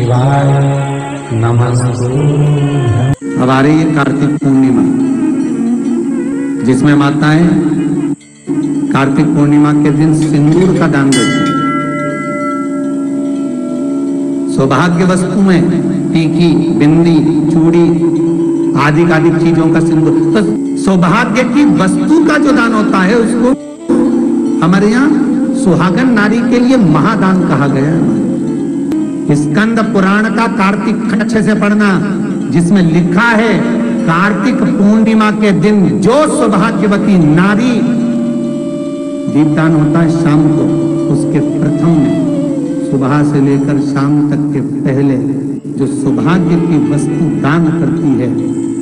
शिवाय नमस्ते। अब आ रही है कार्तिक पूर्णिमा, जिसमें माताएं कार्तिक पूर्णिमा के दिन सिंदूर का दान देती हैं। सौभाग्य वस्तु में टीकी, बिंदी, चूड़ी आदि चीजों का सिंदूर, तो सौभाग्य की वस्तु का जो दान होता है उसको हमारे यहाँ सुहागन नारी के लिए महादान कहा गया है। स्कंद पुराण का कार्तिक खंड अच्छे से पढ़ना, जिसमें लिखा है कार्तिक पूर्णिमा के दिन जो सौभाग्यवती नारी, दीपदान होता है शाम को, उसके प्रथम में सुबह से लेकर शाम तक के पहले जो सौभाग्य की वस्तु दान करती है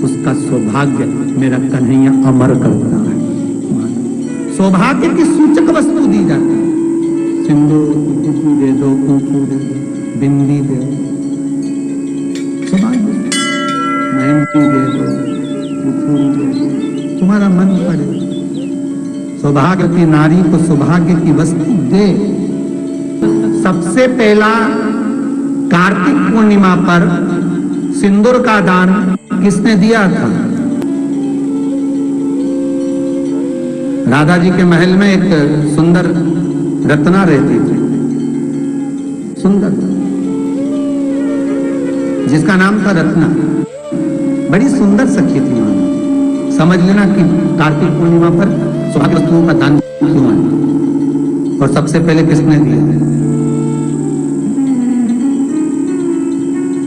उसका सौभाग्य मेरा कन्हैया अमर करता है। सौभाग्य की सूचक वस्तु दी जाती है। सिंदूर दे दो, कुंकू दे दो, बिंदी दे दो, सौभाग्य, मेहंदी दे दो, तुम्हारा मन करे। सौभाग्य की नारी को सौभाग्य की वस्तु दे। सबसे पहला कार्तिक पूर्णिमा पर सिंदूर का दान किसने दिया था? राधा जी के महल में एक सुंदर रत्ना रहती थी, सुंदर, जिसका नाम था रत्ना। बड़ी सुंदर सखी थी वहां। समझ लेना कि कार्तिक पूर्णिमा पर सौभाग्य वस्तुओं का दान क्यों है और सबसे पहले किसने दिया?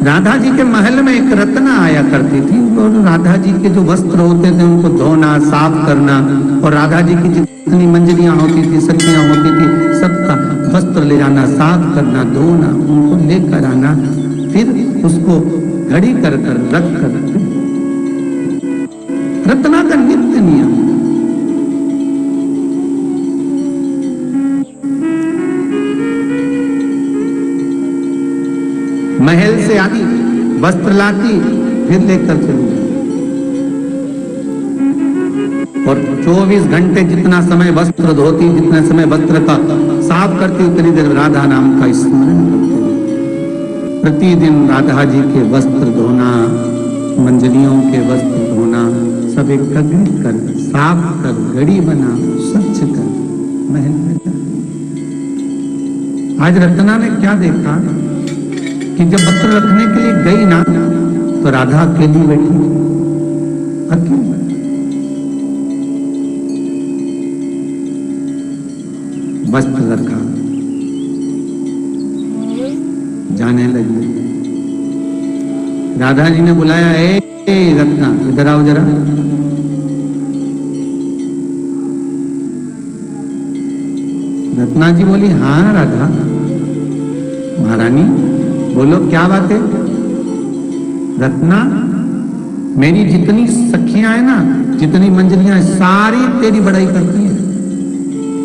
राधा जी के महल में एक रत्ना आया करती थी और राधा जी के जो वस्त्र होते थे उनको धोना, साफ करना, और राधा जी की जितनी मंजरियां होती थी, सखियां होती थी, सबका वस्त्र ले जाना, साफ करना, धोना, उनको लेकर आना, फिर उसको घड़ी कर रख कर, रत्ना का नित्य नियम। महल से आती, वस्त्र लाती, फिर लेकर चली, और 24 घंटे जितना समय वस्त्र धोती, जितना समय वस्त्र का साफ करती, उतनी देर राधा नाम का स्मरण करती। प्रतिदिन राधा जी के वस्त्र धोना, मंजरियों के वस्त्र धोना, सब एकत्रित कर, साफ कर, घड़ी बना, स्वच्छ कर, महल में जा। आज रत्ना ने क्या देखा कि जब वस्त्र रखने के लिए गई ना, तो राधा अकेली बैठी, अकेली। वस्त्र रखा, जाने लगी। राधा जी ने बुलाया, ए रत्ना इधर आओ जरा। रत्ना जी बोली, हाँ राधा। महारानी बोलो क्या बात है? रत्ना, मेरी जितनी सखियां है ना, जितनी मंजरियां, सारी तेरी बड़ाई करती है।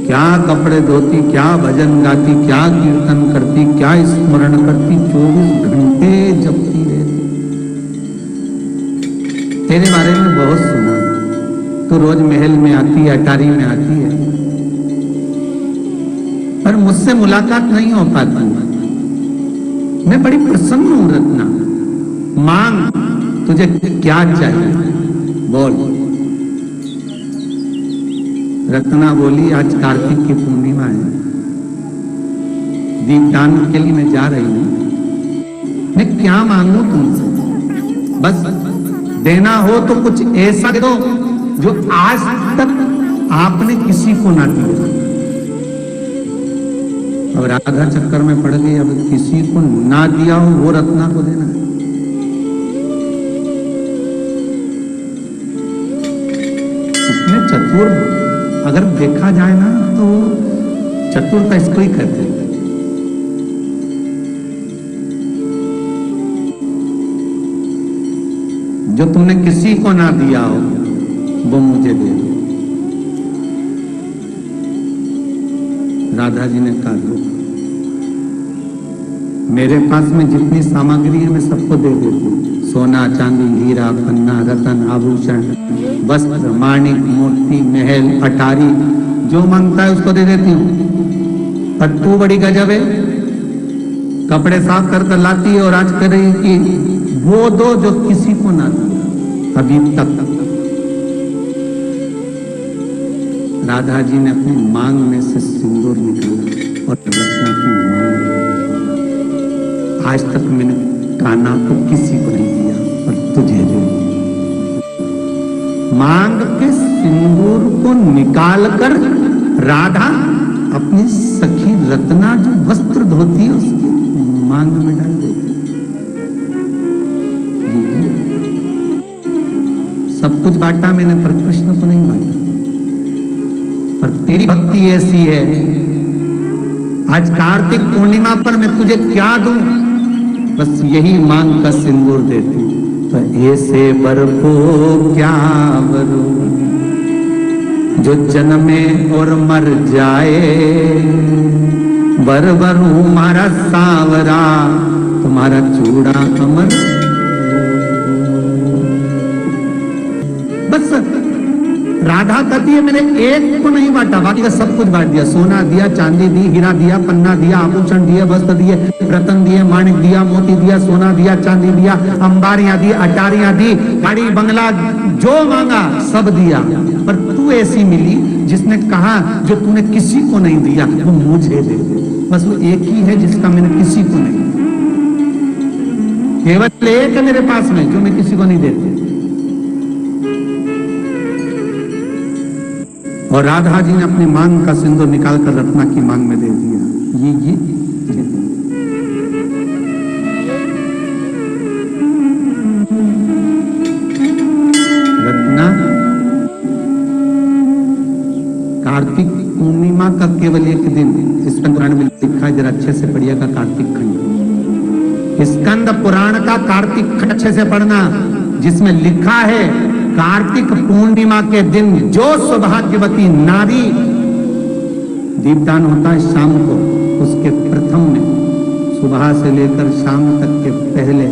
क्या कपड़े धोती, क्या भजन गाती, क्या कीर्तन करती, क्या स्मरण करती, 24 घंटे जपती रहती। तेरे बारे में बहुत सुना, तू रोज महल में आती है, अटारी में आती है, पर मुझसे मुलाकात नहीं हो पाती। मैं बड़ी प्रसन्न हूं रत्ना, मांग, तुझे क्या चाहिए बोल। रत्ना बोली, आज कार्तिक की पूर्णिमा है, दीपदान के लिए मैं जा रही हूं, मैं क्या मांगू तुमसे? बस देना हो तो कुछ ऐसा दो जो आज तक आपने किसी को ना दिया। अब राधा चक्कर में पड़ गई, अब किसी को ना दिया हो वो रत्ना को देना है। उसमें चतुर, अगर देखा जाए ना तो चतुरता इसको ही कहते हैं। जो तुमने किसी को ना दिया हो वो मुझे दे दो। राधा जी ने कहा, मेरे पास में जितनी सामग्री है मैं सबको दे देती हूँ। सोना, चांदी, हीरा, पन्ना, रतन, आभूषण, वस्त्र, माणिक, मोती, महल, अटारी, जो मांगता है उसको दे देती हूँ। पर तू बड़ी गजब है, कपड़े साफ कर कर लाती है और आज कह रही है कि वो दो जो किसी को ना दो। अभी तक राधा जी ने अपनी मांग में से सिंदूर निकाला और रत्ना की मांग। आज तक मैंने कान्हा को किसी को नहीं दिया और तुझे दे दिया। मांग के सिंदूर को निकालकर राधा अपनी सखी रत्ना जो वस्त्र धोती है उसकी मांग में डाल देती। सब कुछ बांटा मैंने पर कृष्ण को नहीं बांटा। पर तेरी भक्ति ऐसी है, आज कार्तिक पूर्णिमा पर मैं तुझे क्या दूं? बस यही मांग का सिंदूर देती। तो ऐसे बर को क्या बरू जो जन्मे और मर जाए, बर बरू मारा सांवरा तुम्हारा चूड़ा अमर। बस राधा कहती है मैंने एक को नहीं बांटा, बाकी का सब कुछ बांट दिया। सोना दिया, चांदी दी, हीरा दिया, पन्ना दिया, आभूषण दिए, वस्त्र दिए, रतन दिए, माणिक दिया, मोती दिया, सोना दिया, चांदी दिया, अंबारियां दी, अटारियां दी, गाड़ी बंगला जो मांगा सब दिया। पर तू ऐसी मिली जिसने कहा जो तूने किसी को नहीं दिया वो मुझे दे दे। बस वो एक ही है जिसका मैंने किसी को नहीं, केवल एक है मेरे पास में जो मैं किसी को नहीं देती। और राधा जी ने अपनी मांग का सिंदूर निकालकर रत्ना की मांग में दे दिया। ये रत्ना कार्तिक पूर्णिमा का केवल एक दिन स्कंद पुराण में लिखा है, जरा अच्छे से पढ़िएगा कार्तिक खंड। स्कंद पुराण का कार्तिक खंड अच्छे से पढ़ना, जिसमें लिखा है कार्तिक पूर्णिमा के दिन जो सौभाग्यवती नारी, दीपदान होता है शाम को, उसके प्रथम में सुबह से लेकर शाम तक के पहले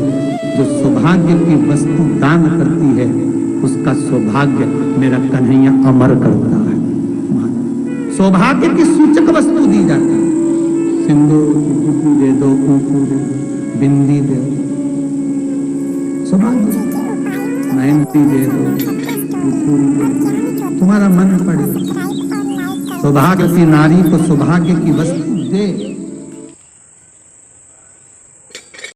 जो सौभाग्य की वस्तु दान करती है उसका सौभाग्य मेरा कन्हैया अमर करता है। सौभाग्य की सूचक वस्तु दी जाती है। सिंदूर दे दो, कुंकू दे दो, बिंदी दे दो, सौभाग्य मेहंदी दे दो, तुम्हारा मन पड़े। सौभाग्य की नारी को सौभाग्य की वस्तु दे।